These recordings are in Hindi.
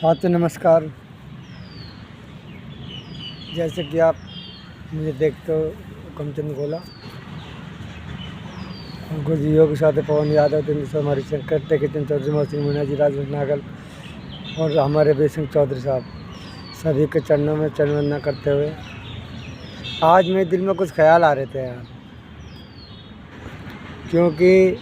साथियों नमस्कार। जैसे कि आप मुझे देखते हो, कमचंद गोला, गुरजीओ के साथ पवन यादव, तेंदुल हमारी शंकर टेकिचंद चौधरी, मोहसिन मुन्ना जी, राजवंश नागल और हमारे वीर सिंह चौधरी साहब, सभी के चरणों में चरण वंदना करते हुए आज मेरे दिल में कुछ ख्याल आ रहे थे यार, क्योंकि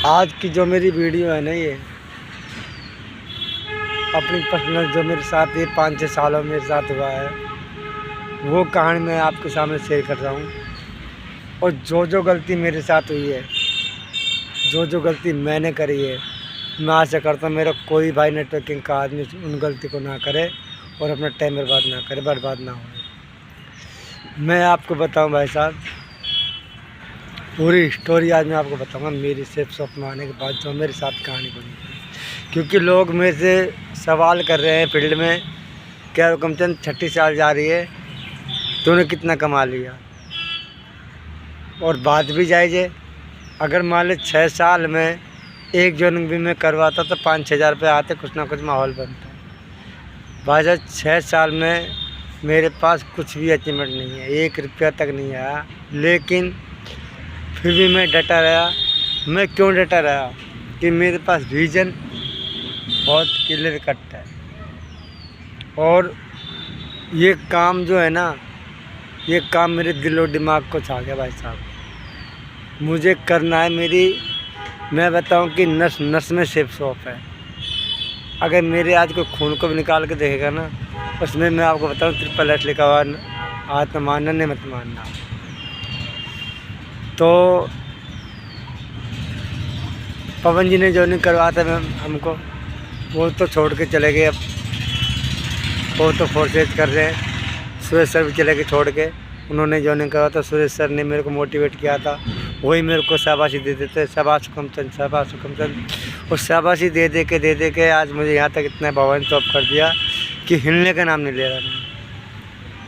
आज की जो मेरी वीडियो है ना, ये अपनी पर्सनल जो मेरे साथ ये 5-6 सालों मेरे साथ हुआ है, वो कहानी मैं आपके सामने शेयर कर रहा हूँ। और जो गलती मेरे साथ हुई है, जो गलती मैंने करी है, मैं आशा करता हूँ मेरा कोई भाई नेटवर्किंग का आदमी उन गलती को ना करे और अपना टाइम बर्बाद ना करे, बर्बाद ना हो। मैं आपको बताऊँ भाई साहब, पूरी स्टोरी आज मैं आपको बताऊँगा मेरी सेफ शॉप में आने के बाद जो मेरे साथ कहानी बनी। क्योंकि लोग मेरे से सवाल कर रहे हैं फील्ड में, क्या कमचंद 36 साल जा रही है, तूने कितना कमा लिया। और बात भी जायज़ है, अगर मान लो 6 साल में एक जॉइनिंग भी मैं करवाता तो 5-6 हज़ार रुपये आते, कुछ ना कुछ माहौल बनता। भाई साहब 6 साल में मेरे पास कुछ भी अचीवमेंट नहीं है, 1 रुपया तक नहीं आया, लेकिन फिर भी मैं डटा रहा। मैं क्यों डटा रहा कि मेरे पास रीज़न बहुत क्लियर कट है। और ये काम जो है ना, ये काम मेरे दिल और दिमाग को छा गया भाई साहब। मुझे करना है मैं बताऊं कि नस नस में सेफ शॉप है। अगर मेरे आज कोई खून को भी निकाल के देखेगा ना, उसमें मैं आपको बताऊं SSS लिखा हुआ, आत्म मानना नहीं मत मानना। तो पवन जी ने जॉइनिंग करवाया था हमको, वो तो छोड़ के चले गए। अब वो तो फोर्सेज कर रहे हैं। सुरेश सर भी चले गए छोड़ के, उन्होंने जॉइनिंग करवाया था। सुरेश सर ने मेरे को मोटिवेट किया था, वही मेरे को शाबाशी दे देते, शाबाश कमचंद, शाबाश कमचंद। और शाबाशी दे के आज मुझे यहाँ तक इतना भवन टॉप कर दिया कि हिलने का नाम नहीं ले रहा।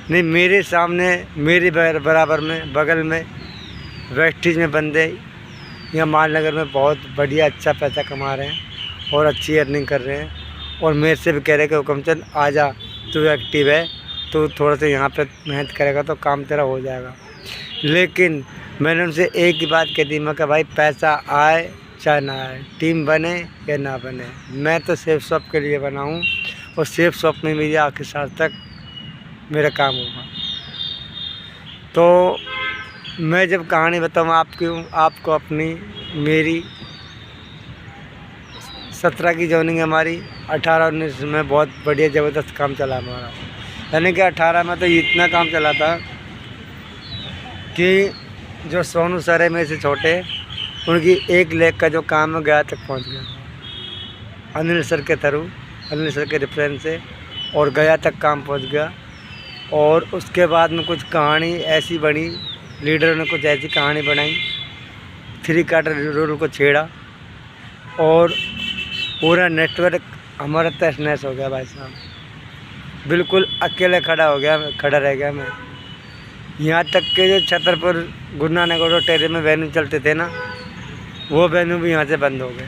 नहीं, मेरे सामने मेरे बराबर में बगल में वेस्टिज में बंदे यहाँ मालनगर में बहुत बढ़िया अच्छा पैसा कमा रहे हैं और अच्छी अर्निंग कर रहे हैं। और मेरे से भी कह रहे कि कमचंद आजा, तू एक्टिव है, तो थोड़ा सा यहाँ पे मेहनत करेगा तो काम तेरा हो जाएगा। लेकिन मैंने उनसे एक ही बात कह दी, मैं कहा भाई पैसा आए चाहे ना आए, टीम बने या ना बने, मैं तो सेफ शॉप के लिए बना हूँ और सेफ शॉप में मेरी आखिर सांस तक मेरा काम होगा। तो मैं जब कहानी बताऊँ आपको अपनी, मेरी 17 की जॉइनिंग हमारी, 18-19 में बहुत बढ़िया ज़बरदस्त काम चला हमारा। यानी कि 18 में तो इतना काम चला था कि जो सोनू सर है मेरे से छोटे, उनकी 1 लाख का जो काम है गया तक पहुंच गया अनिल सर के थ्रू, अनिल सर के रेफरेंस से, और गया तक काम पहुंच गया। और उसके बाद में कुछ कहानी ऐसी बनी, लीडर ने कुछ ऐसी कहानी बनाई, 3 क्वार्टर रूल को छेड़ा और पूरा नेटवर्क हमारा तहस नहस हो गया भाई साहब। बिल्कुल अकेले खड़ा रह गया मैं। यहाँ तक के जो छतरपुर गुरु नानक रोड टेरे में वेन्यू चलते थे ना, वो वेन्यू भी यहाँ से बंद हो गए।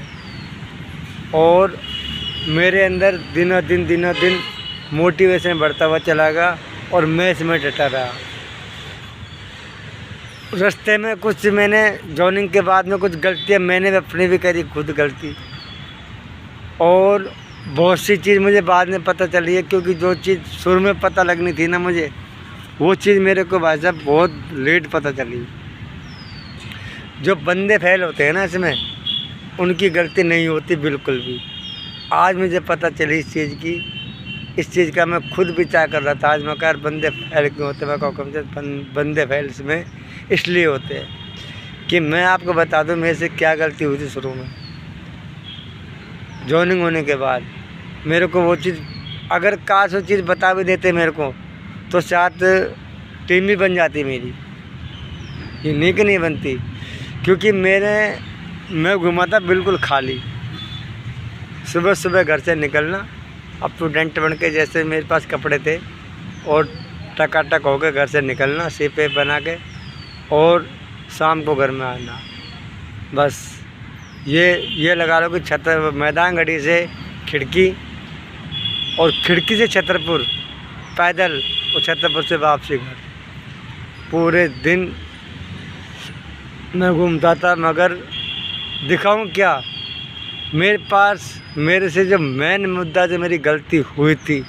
और मेरे अंदर दिनों दिन मोटिवेशन बढ़ता हुआ चला गया और मैं इसमें डटा रहा। रास्ते में कुछ मैंने जॉइनिंग के बाद में कुछ गलतियाँ मैंने अपनी भी करी, खुद गलती। और बहुत सी चीज़ मुझे बाद में पता चली है, क्योंकि जो चीज़ शुरू में पता लगनी थी ना मुझे, वो चीज़ मेरे को भाई साहब बहुत लेट पता चली। जो बंदे फेल होते हैं ना इसमें, उनकी गलती नहीं होती बिल्कुल भी। आज मुझे पता चली इस चीज़ का मैं खुद विचार कर रहा था। आज मैं कहा बंदे फेल क्यों होते, मैं कहूँ बंदे फेल इसमें इसलिए होते हैं कि मैं आपको बता दूं मेरे से क्या गलती हुई थी शुरू में। जॉइनिंग होने के बाद मेरे को वो चीज़, अगर काश वो चीज़ बता भी देते मेरे को, तो शायद टीम भी बन जाती मेरी, ये नहीं कि नहीं बनती। क्योंकि मैं घुमा था बिल्कुल खाली। सुबह घर से निकलना, अब स्टूडेंट बन के, जैसे मेरे पास कपड़े थे, और टकाटक होकर घर से निकलना सीपे बना के, और शाम को घर में आना, बस ये लगा लो कि छतर मैदान गढ़ी से खिड़की और खिड़की से छतरपुर पैदल और छतरपुर से वापसी घर। पूरे दिन मैं घूमता था, मगर दिखाऊं क्या, मेरे पास मेरे से जो मेन मुद्दा जो मेरी गलती हुई थी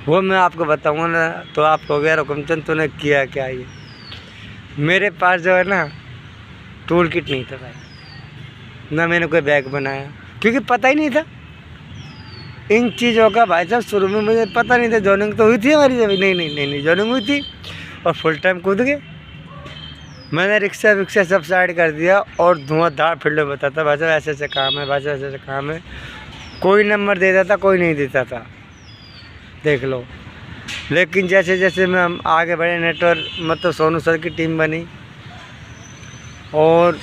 वो मैं आपको बताऊंगा ना, तो आप कहोगे यार हुकुमचंद तूने किया क्या। ये मेरे पास जो है ना टूल किट नहीं था भाई, ना मैंने कोई बैग बनाया, क्योंकि पता ही नहीं था इन चीज़ों का भाई साहब। शुरू में मुझे पता नहीं था, जॉइनिंग तो हुई थी हमारी जब, नहीं जॉइनिंग हुई थी और फुल टाइम कूद गए। मैंने रिक्शा विक्शा सब साइड कर दिया और धुआंधार फील्ड में बताता भाई साहब ऐसे ऐसे काम है, भाई साहब ऐसे ऐसे काम है। कोई नंबर देता था, कोई नहीं देता था, देख लो। लेकिन जैसे जैसे मैं हम आगे बढ़े, नेटवर्क मतलब सोनू सर की टीम बनी और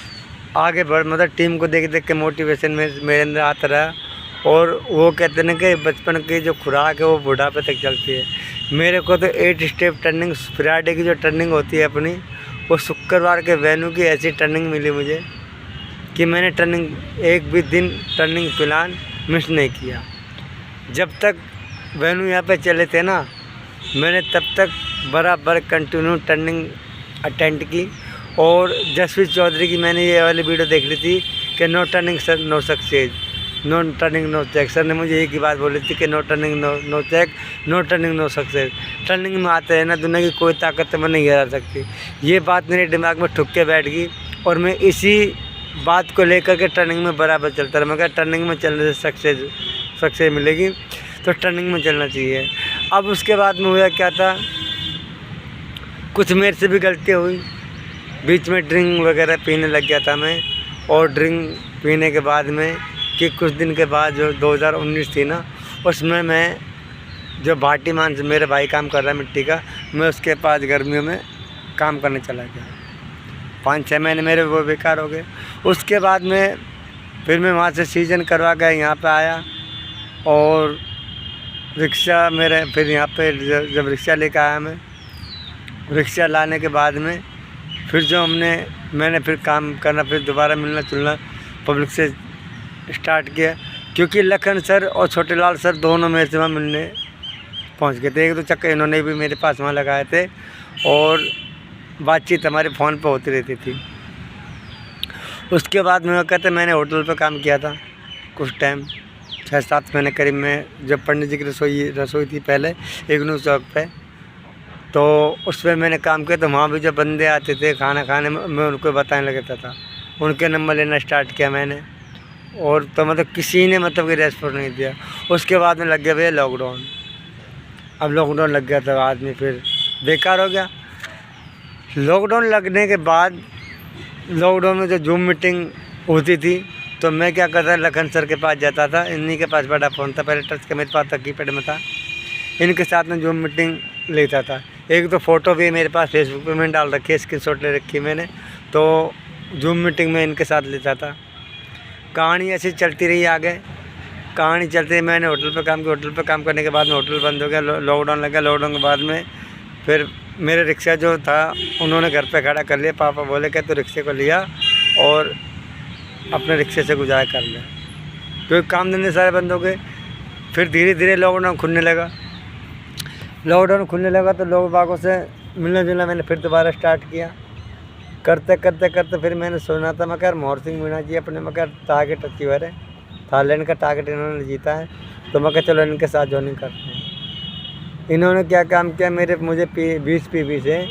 आगे बढ़, मतलब टीम को देख देख के मोटिवेशन मेरे अंदर आता रहा। और वो कहते हैं कि बचपन की जो खुराक है वो बुढ़ापे तक चलती है। मेरे को तो 8 स्टेप टर्निंग फ्राइडे की जो टर्निंग होती है अपनी, वो शुक्रवार के वेन्यू की ऐसी टर्निंग मिली मुझे कि मैंने टर्निंग एक भी दिन टर्निंग प्लान मिस नहीं किया। जब तक वेन्यू यहाँ पे चले थे ना, मैंने तब तक बराबर कंटिन्यू टर्निंग अटेंड की। और जसवीर चौधरी की मैंने ये वाली वीडियो देख ली थी कि no turning sir no success, no turning no check. Sir ने मुझे एक ही बात बोली थी कि no turning no check, no turning no success. Turning में आते हैं ना, दुनिया की कोई ताकत मैं नहीं गिरा सकती। ये बात मेरे दिमाग में ठुक के बैठ गई और मैं इसी बात को लेकर के टर्निंग में बराबर चलता रहा। मैं कहा टर्निंग में चलने से सक्सेस मिलेगी, तो टर्निंग में चलना चाहिए। अब उसके बाद में हुआ क्या था, कुछ मेरे से भी गलती हुई, बीच में ड्रिंक वगैरह पीने लग गया था मैं। और ड्रिंक पीने के बाद में कि कुछ दिन के बाद जो 2019 थी ना, उसमें मैं जो भाटी मान से मेरे भाई काम कर रहा है मिट्टी का, मैं उसके पास गर्मियों में काम करने चला गया। 5-6 महीने मेरे वो बेकार हो गए। उसके बाद में फिर मैं वहाँ से सीजन करवा के यहाँ पे आया और रिक्शा मेरे, फिर यहाँ पे जब रिक्शा लेकर आया मैं, रिक्शा लाने के बाद में फिर जो मैंने फिर काम करना, फिर दोबारा मिलना जुलना पब्लिक से स्टार्ट किया। क्योंकि लखन सर और छोटे लाल सर दोनों मेरे से वहाँ मिलने पहुँच गए थे। एक दो चक्कर इन्होंने भी मेरे पास वहाँ लगाए थे और बातचीत हमारे फ़ोन पे होती रहती थी। उसके बाद मैं कहते मैंने होटल पे काम किया था कुछ टाइम, 6-7 महीने करीब में। जब पंडित जी की रसोई थी पहले इग्नू चौक पे, तो उस पर मैंने काम किया। तो वहाँ भी जब बंदे आते थे खाना खाने में, मैं उनको बताने लगता था, उनके नंबर लेना स्टार्ट किया मैंने। और तो मतलब किसी ने मतलब कि रेस्पॉन्स नहीं दिया। उसके बाद में लग गया भैया लॉकडाउन। अब लॉकडाउन लग गया तो आदमी फिर बेकार हो गया। लॉकडाउन लगने के बाद, लॉकडाउन में जो जूम मीटिंग होती थी, तो मैं क्या करता, लखन सर के पास जाता था। इन्हीं के पास बड़ा फ़ोन था, पहले टच का मेरे पास था, कीपैड में था। इनके साथ में जूम मीटिंग लेता था। एक तो फ़ोटो भी मेरे पास फेसबुक पे मैंने डाल रखी है, स्क्रीनशॉट ले रखी है मैंने। तो जूम मीटिंग में इनके साथ लेता था। कहानी ऐसी चलती रही आगे, कहानी चलती रही। मैंने होटल पे काम किया, होटल पे काम करने के बाद में होटल बंद हो गया, लॉकडाउन लग गया। लॉकडाउन के बाद में फिर मेरे रिक्शा जो था उन्होंने घर पे खड़ा कर लिया। पापा बोले कि तू रिक्शे को लिया और अपने रिक्शे से गुजारा कर ले, क्योंकि काम धंधे सारे बंद हो गए। फिर धीरे धीरे लॉकडाउन खुलने लगा। तो लोग बागों से मिलना जुलना मैंने फिर दोबारा स्टार्ट किया। करते फिर मैंने सुना था, मैं यार मोहर सिंह मीणा जी अपने मैं टारगेट अचीवर है, थाईलैंड का टारगेट इन्होंने जीता है। तो मैं चलो इनके साथ ज्वाइनिंग करते हैं। इन्होंने क्या काम किया, मुझे 20 PB से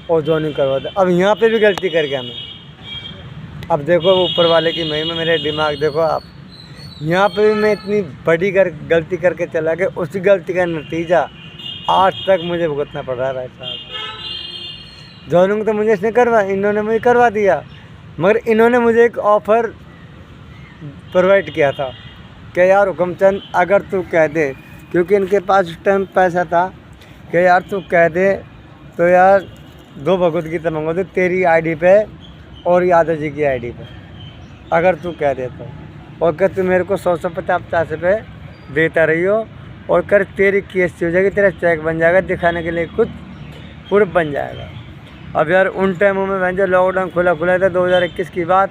और ज्वाइनिंग करवा था। अब यहाँ पे भी गलती कर गया मैं। अब देखो ऊपर वाले की महिमा, मेरे दिमाग देखो आप, यहाँ पे भी मैं इतनी बड़ी गलती करके चला गया। उसी गलती का नतीजा आज तक मुझे भुगतना पड़ रहा है भाई साहब। ज्वाइनिंग तो मुझे इसने इन्होंने मुझे करवा दिया, मगर इन्होंने मुझे एक ऑफ़र प्रोवाइड किया था कि यार हुकुमचंद अगर तू कह दे, क्योंकि इनके पास उस टाइम पैसा था, कि यार तू कह दे तो यार 2 भगवत गीता मंगवा दे तेरी आईडी पे और यादव जी की आईडी पे, अगर तू कह दे तो। और कर तू मेरे को 100-150 रुपये देता रही हो, और कर तेरी केस हो जाएगी, तेरा चेक बन जाएगा, दिखाने के लिए कुछ प्रूफ बन जाएगा। अब यार उन टाइमों में जो लॉकडाउन खुला था 2021 की बात,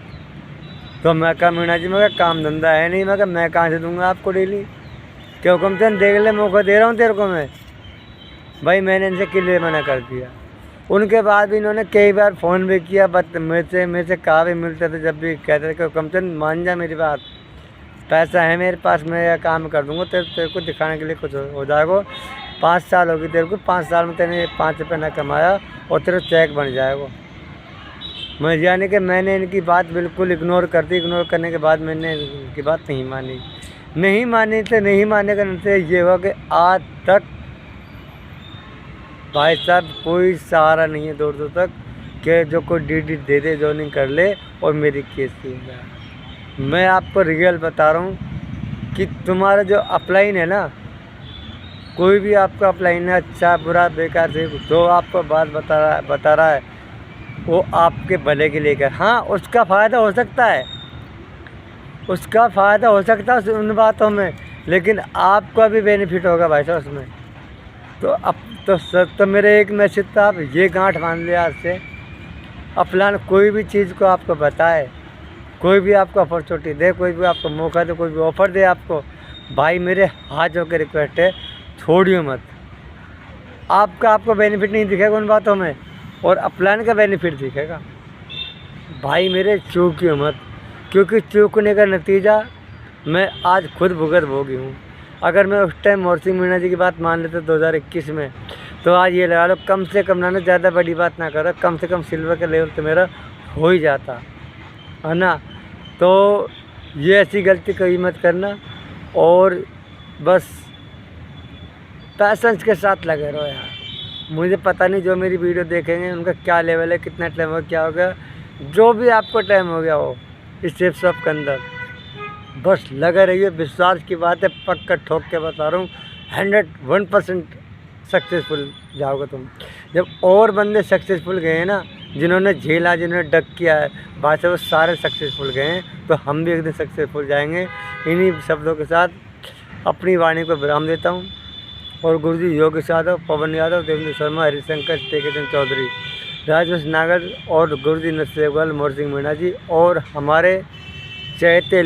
तो मैं कहा मीणा जी, मैं काम धंधा है नहीं, मैं कहाँ से दूंगा आपको डेली, क्यों हुकुमचंद देख ले, मौका दे रहा हूँ तेरे को मैं। भाई मैंने इनसे किले मना कर दिया। उनके बाद भी इन्होंने कई बार फ़ोन भी किया, बट मेरे से कहा भी मिलते थे, जब भी कहते थे कि हुकुमचंद मान जा मेरी बात, पैसा है मेरे पास, मैं यह काम कर दूँगा, तेरे को दिखाने के लिए कुछ हो जाएगा। 5 साल होगी तेरे को, 5 साल में तेने 5 रुपये ना कमाया और तेरा चेक बन जाएगा। मैं यानी कि मैंने इनकी बात बिल्कुल इग्नोर कर दी। इग्नोर करने के बाद मैंने इनकी बात नहीं मानी तो नहीं मानने का नतीजा ये हुआ कि आज तक भाई साहब कोई सहारा नहीं है दूर दूर तक कि जो कोई डी दे दे, जॉइनिंग कर ले और मेरी केस की जाए। मैं आपको रियल बता रहा हूँ कि तुम्हारा जो अपलाइन है ना, कोई भी आपका अपलाइन है, अच्छा बुरा बेकार से जो आपको बात बता रहा है वो आपके भले के लिए कर। हाँ, उसका फ़ायदा हो सकता है, उन बातों में, लेकिन आपका भी बेनिफिट होगा भाई साहब उसमें। तो अब तो मेरे एक मैसेज था, आप ये गांठ बांध लिया आज से, अपलाइन कोई भी चीज़ को आपको बताए, कोई भी आपको अपॉर्चुनिटी दे, कोई भी आपको मौका दे, कोई भी ऑफ़र दे आपको, भाई मेरे हाथ जोड़ के रिक्वेस्ट है, छोड़िए मत। आपको बेनिफिट नहीं दिखेगा उन बातों में, और अपलाइन का बेनिफिट दिखेगा। भाई मेरे चूकिए मत, क्योंकि चूकने का नतीजा मैं आज खुद भुगत भोगी हूँ। अगर मैं उस टाइम मोहसिन मीणा जी की बात मान लेता 2021 में, तो आज ये लगा लो कम से कम ना ज़्यादा बड़ी बात ना करो, कम से कम सिल्वर का लेवल तो मेरा हो ही जाता है ना। तो ये ऐसी गलती कभी मत करना, और बस पैसेंस के साथ लगे रहो यार। मुझे पता नहीं जो मेरी वीडियो देखेंगे उनका क्या लेवल है, कितना टाइम होगा, क्या होगा, जो भी आपको टाइम हो गया हो इस सेफ शॉप के अंदर, बस लगे रहिए। विश्वास की बात है, पक्का ठोक के बता रहा हूँ, 101% सक्सेसफुल जाओगे तुम। जब और बंदे सक्सेसफुल गए हैं ना, जिन्होंने झेला, जिन्होंने डक किया है, बात है वो सारे सक्सेसफुल गए हैं, तो हम भी एक दिन सक्सेसफुल जाएंगे। इन्हीं शब्दों के साथ अपनी वाणी को विराम देता हूँ। और गुरुजी योगेश यादव, पवन यादव, देवेंद्र शर्मा, हरिशंकर, टेकेचंद चौधरी, राजवंश नागर और गुरुजी नसेगल, मोहसिन मीणा जी और हमारे चहेते